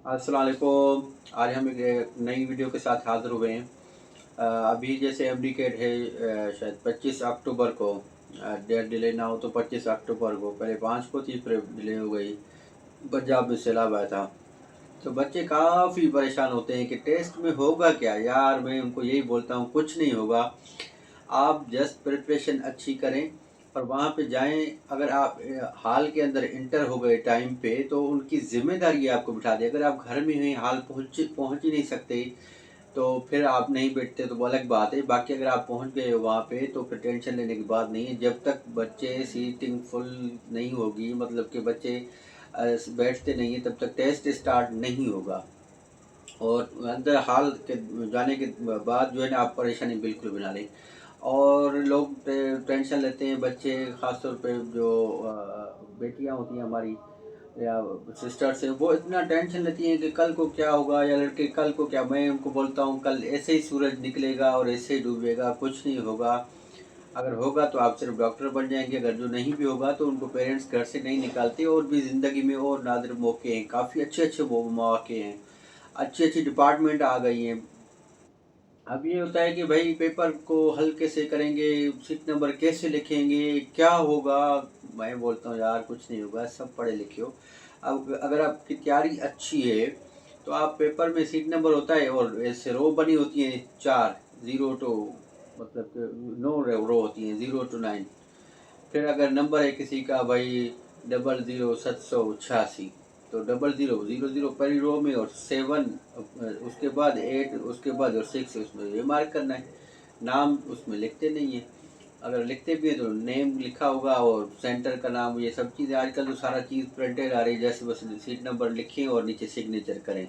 अस्सलाम वालेकुम। आज हम एक नई वीडियो के साथ हाज़िर हुए हैं। अभी जैसे एमडीकेट है, शायद 25 अक्टूबर को, डेट डिले ना हो तो 25 अक्टूबर को, पहले 5 को थी फिर डिले हो गई। पंजाब में सैलाब आया था। तो बच्चे काफ़ी परेशान होते हैं कि टेस्ट में होगा क्या यार। मैं उनको यही बोलता हूँ कुछ नहीं होगा। आप जस्ट प्रिपरेशन अच्छी करें और वहाँ पे जाएं। अगर आप हाल के अंदर इंटर हो गए टाइम पे तो उनकी जिम्मेदारी आपको बिठा दी। अगर आप घर में ही हाल पहुँच ही नहीं सकते तो फिर आप नहीं बैठते तो वो अलग बात है। बाकी अगर आप पहुँच गए हो वहाँ पे तो फिर टेंशन लेने की बात नहीं है। जब तक बच्चे सीटिंग फुल नहीं होगी, मतलब कि बच्चे बैठते नहीं हैं, तब तक टेस्ट स्टार्ट नहीं होगा। और अंदर हाल के जाने के बाद जो है ना, आप परेशानी बिल्कुल भी ना लें। और लोग टेंशन लेते हैं, बच्चे ख़ास तौर पे जो बेटियां होती हैं हमारी या सिस्टर्स हैं, वो इतना टेंशन लेती हैं कि कल को क्या होगा, या लड़के कल को क्या। मैं उनको बोलता हूँ कल ऐसे ही सूरज निकलेगा और ऐसे ही डूबेगा, कुछ नहीं होगा। अगर होगा तो आप सिर्फ डॉक्टर बन जाएंगे, अगर जो नहीं भी होगा तो उनको पेरेंट्स घर से नहीं निकालते। और भी ज़िंदगी में और नादिर मौके हैं, काफ़ी अच्छे अच्छे वो मौके हैं, अच्छी अच्छी डिपार्टमेंट आ गई हैं। अब ये होता है कि भाई पेपर को हल कैसे करेंगे, सीट नंबर कैसे लिखेंगे, क्या होगा। मैं बोलता हूँ यार कुछ नहीं होगा, सब पढ़े लिखे हो। अब अगर आपकी तैयारी अच्छी है तो आप पेपर में सीट नंबर होता है और ऐसे रो बनी होती हैं, 4 0 टू, मतलब कि 9 रो होती हैं, 0 to 9। फिर अगर नंबर है किसी का भाई 00 786, तो 00 00 पहली रो में और 7, उसके बाद 8, उसके बाद और 6, उसमें ये मार्क करना है। नाम उसमें लिखते नहीं है। अगर लिखते भी हैं तो नेम लिखा होगा और सेंटर का नाम, ये सब चीज़ें आजकल तो सारा चीज़ प्रिंटेड आ रही है। जैसे बस सीट नंबर लिखें और नीचे सिग्नेचर करें,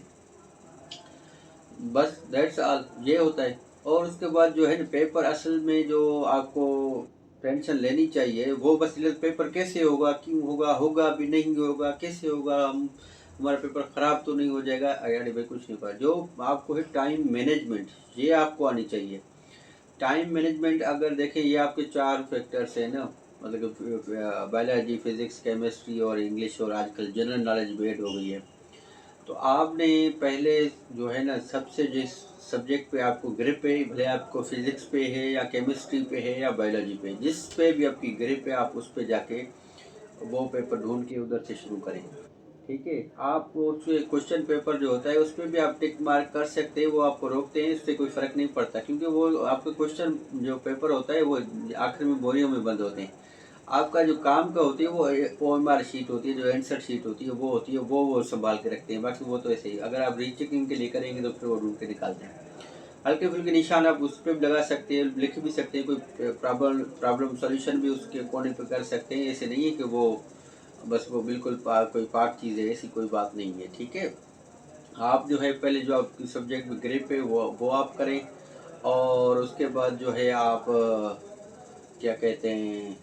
बस दैट्स ऑल, ये होता है। और उसके बाद जो है ना, पेपर असल में जो आपको टेंशन लेनी चाहिए वो बस ये पेपर कैसे होगा, क्यों होगा, होगा भी नहीं होगा, कैसे होगा, हम हमारा पेपर ख़राब तो नहीं हो जाएगा। यार भाई कुछ नहीं होगा। जो आपको है टाइम मैनेजमेंट, ये आपको आनी चाहिए। टाइम मैनेजमेंट अगर देखें, ये आपके 4 फैक्टर्स हैं ना, मतलब बायोलॉजी, फिजिक्स, केमिस्ट्री और इंग्लिश, और आजकल जनरल नॉलेज भी ऐड हो गई है। तो आपने पहले जो है ना, सबसे जिस सब्जेक्ट पे आपको ग्रिप है, भले आपको फिजिक्स पे है या केमिस्ट्री पे है या बायोलॉजी पे, जिस पे भी आपकी ग्रिप है आप उस पे जाके वो पेपर ढूंढ के उधर से शुरू करें। ठीक है। आप उस क्वेश्चन पेपर जो होता है उस पर भी आप टिक मार्क कर सकते हैं, वो आपको रोकते हैं, इससे कोई फ़र्क नहीं पड़ता, क्योंकि वो आपके क्वेश्चन जो पेपर होता है वो आखिर में बोरियों में बंद होते हैं। आपका जो काम का होती है वो OMR शीट होती है, जो आंसर शीट होती है वो होती है, वो संभाल के रखते हैं। बाकी वो तो ऐसे ही, अगर आप रीचेकिंग के लिए करेंगे तो फिर वो ढूंढ के निकालते हैं। हल्के फुल्के निशान आप उस पर भी लगा सकते हैं, लिख भी सकते हैं, कोई प्रॉब्लम सॉल्यूशन भी उसके कोने पे कर सकते हैं। ऐसे नहीं है कि वो बस वो बिल्कुल कोई पाक चीज़ है, ऐसी कोई बात नहीं है। ठीक है। आप जो है पहले जो आपकी सब्जेक्ट में ग्रिप है वो आप करें। और उसके बाद जो है आप क्या कहते हैं,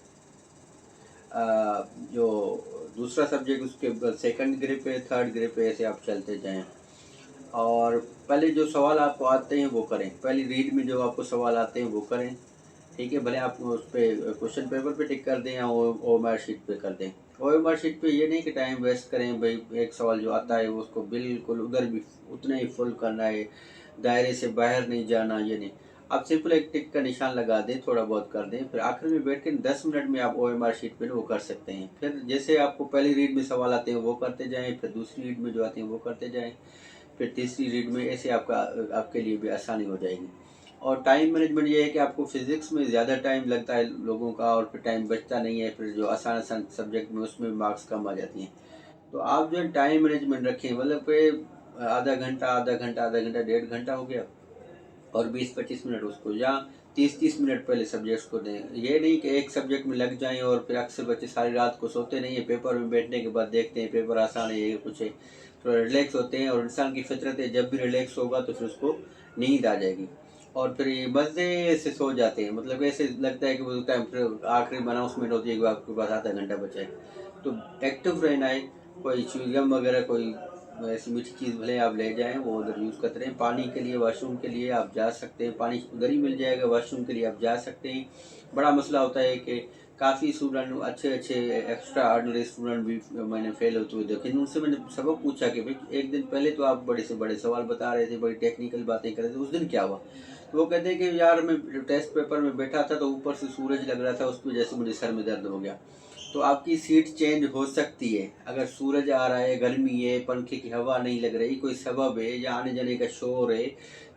जो दूसरा सब्जेक्ट उसके सेकंड ग्रिप है, थर्ड ग्रिप है, ऐसे आप चलते जाएं। और पहले जो सवाल आपको आते हैं वो करें, पहली रीड में जो आपको सवाल आते हैं वो करें। ठीक है। भले आप उस पर क्वेश्चन पेपर पे टिक कर दें या OMR शीट पे कर दें। OMR शीट पे ये नहीं कि टाइम वेस्ट करें, भाई एक सवाल जो आता है वो उसको बिल्कुल उधर भी उतना ही फुल करना है, दायरे से बाहर नहीं जाना, ये नहीं। आप सिंपल एक टिक का निशान लगा दें, थोड़ा बहुत कर दें, फिर आखिर में बैठ के 10 मिनट में आप OMR शीट पे वो कर सकते हैं। फिर जैसे आपको पहली रीड में सवाल आते हैं वो करते जाएँ, फिर दूसरी रीड में जो आते हैं वो करते जाएँ, फिर तीसरी रीड में, ऐसे आपके लिए भी आसानी हो जाएगी। और टाइम मैनेजमेंट ये है कि आपको फिज़िक्स में ज़्यादा टाइम लगता है लोगों का, और फिर टाइम बचता नहीं है, फिर जो आसान आसान सब्जेक्ट में उसमें मार्क्स कम आ जाती हैं। तो आप जो है टाइम मैनेजमेंट रखें, मतलब कि आधा घंटा आधा घंटा आधा घंटा 1.5 घंटा हो गया, और 20-25 मिनट उसको, या 30-30 मिनट पहले सब्जेक्ट्स को दें। ये नहीं कि एक सब्जेक्ट में लग जाएं, और फिर अक्सर बच्चे सारी रात को सोते नहीं है, पेपर में बैठने के बाद देखते हैं पेपर आसान है, ये कुछ है, थोड़ा रिलैक्स होते हैं। और इंसान की फितरत है, जब भी रिलैक्स होगा तो फिर उसको नींद आ जाएगी, और फिर ये मज़े से सो जाते हैं। मतलब ऐसे लगता है कि वो टाइम फिर आखिरी अनाउंसमेंट होती है कि आपके पास आधा घंटा बचा है। तो एक्टिव रहना है। कोई च्युइंगम वगैरह, कोई ऐसी मीठी चीज़ भले आप ले जाएं, वो उधर यूज़ करते रहें। पानी के लिए, वॉशरूम के लिए आप जा सकते हैं, पानी उधर ही मिल जाएगा, वॉशरूम के लिए आप जा सकते हैं। बड़ा मसला होता है कि काफ़ी स्टूडेंट अच्छे अच्छे एक्स्ट्रा ऑर्डिनरी स्टूडेंट भी मैंने फेल होते हुए देखे। उनसे मैंने सबक पूछा कि भाई एक दिन पहले तो आप बड़े से बड़े सवाल बता रहे थे, बड़ी टेक्निकल बातें कर रहे थे, उस दिन क्या हुआ? तो वो कहते हैं कि यार मैं टेस्ट पेपर में बैठा था तो ऊपर से सूरज लग रहा था, उसकी वजह से मुझे सर में दर्द हो गया। तो आपकी सीट चेंज हो सकती है अगर सूरज आ रहा है, गर्मी है, पंखे की हवा नहीं लग रही, कोई सबब है या आने जाने का शोर है,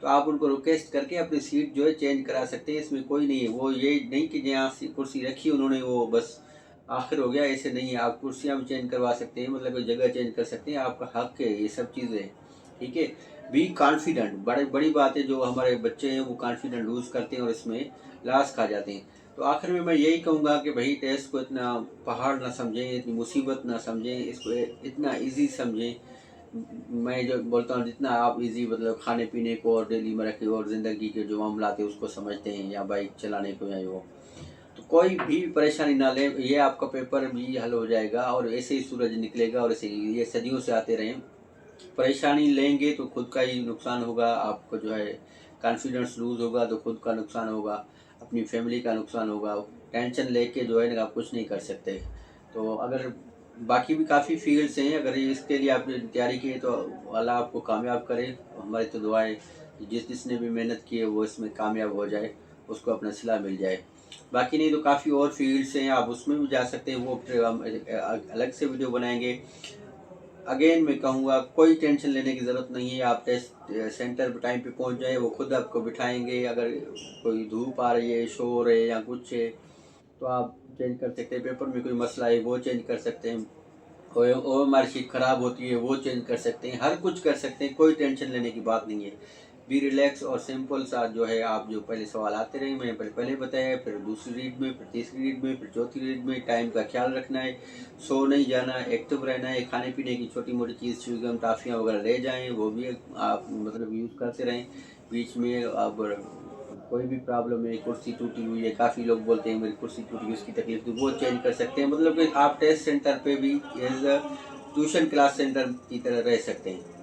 तो आप उनको रिक्वेस्ट करके अपनी सीट जो है चेंज करा सकते हैं। इसमें कोई नहीं है, वो ये नहीं कि जहाँ कुर्सी रखी उन्होंने वो बस आखिर हो गया, ऐसे नहीं है। आप कुर्सियाँ भी चेंज करवा सकते हैं, मतलब कोई जगह चेंज कर सकते हैं, आपका हक है ये सब चीज़ें, ठीक है। बी कॉन्फिडेंट, बड़ी बात है, जो हमारे बच्चे हैं वो कॉन्फिडेंट लूज़ करते हैं और इसमें लॉस खा जाते हैं। तो आखिर में मैं यही कहूँगा कि भाई टेस्ट को इतना पहाड़ ना समझें, इतनी मुसीबत ना समझें, इसको इतना इजी समझें। मैं जो बोलता हूँ जितना आप इजी मतलब खाने पीने को और डेली मर्रा की और ज़िंदगी के जो मामलात है उसको समझते हैं, या बाइक चलाने को या वो, तो कोई भी परेशानी ना लें, ये आपका पेपर भी हल हो जाएगा और ऐसे ही सूरज निकलेगा और ऐसे ही ये सदियों से आते रहें। परेशानी लेंगे तो खुद का ही नुकसान होगा, आपको जो है कॉन्फिडेंस लूज़ होगा तो खुद का नुकसान होगा, अपनी फैमिली का नुकसान होगा। टेंशन लेके जो है ना आप कुछ नहीं कर सकते। तो अगर बाकी भी काफ़ी फील्ड्स हैं, अगर इसके लिए आपने तैयारी की है तो अल्लाह आपको कामयाब करे। हमारी तो दुआ है कि जिसने भी मेहनत की है वो इसमें कामयाब हो जाए, उसको अपना सिला मिल जाए। बाकी नहीं तो काफ़ी और फील्ड्स हैं, आप उसमें भी जा सकते हैं, वो फिर हम अलग से वीडियो बनाएंगे। अगेन मैं कहूँगा कोई टेंशन लेने की ज़रूरत नहीं है, आप टेस्ट सेंटर पे टाइम पे पहुँच जाए, वो खुद आपको बिठाएंगे। अगर कोई धूप आ रही है, शोर है या कुछ है, तो आप चेंज कर सकते हैं। पेपर में कोई मसला है वो चेंज कर सकते हैं, OMR शीट ख़राब होती है वो चेंज कर सकते हैं, हर कुछ कर सकते हैं, कोई टेंशन लेने की बात नहीं है। बी रिलैक्स और सिंपल सा जो है, आप जो पहले सवाल आते रहे मैंने पहले बताया, फिर दूसरी रीड में, फिर तीसरी रीड में, फिर चौथी रीड में टाइम का ख्याल रखना है, सो नहीं जाना, एक्टिव रहना है। खाने पीने की छोटी मोटी चीज़ च्युइंगम टॉफ़ियाँ वगैरह ले जाएँ, वो भी आप मतलब यूज़ करते रहें बीच में। अब कोई भी प्रॉब्लम है, कुर्सी टूटी हुई है, काफ़ी लोग बोलते हैं मेरी कुर्सी टूटी हुई, उसकी तकलीफ थी, वो चेंज कर सकते हैं। मतलब कि आप टेस्ट सेंटर पे भी as a tuition class centre की तरह रह सकते हैं।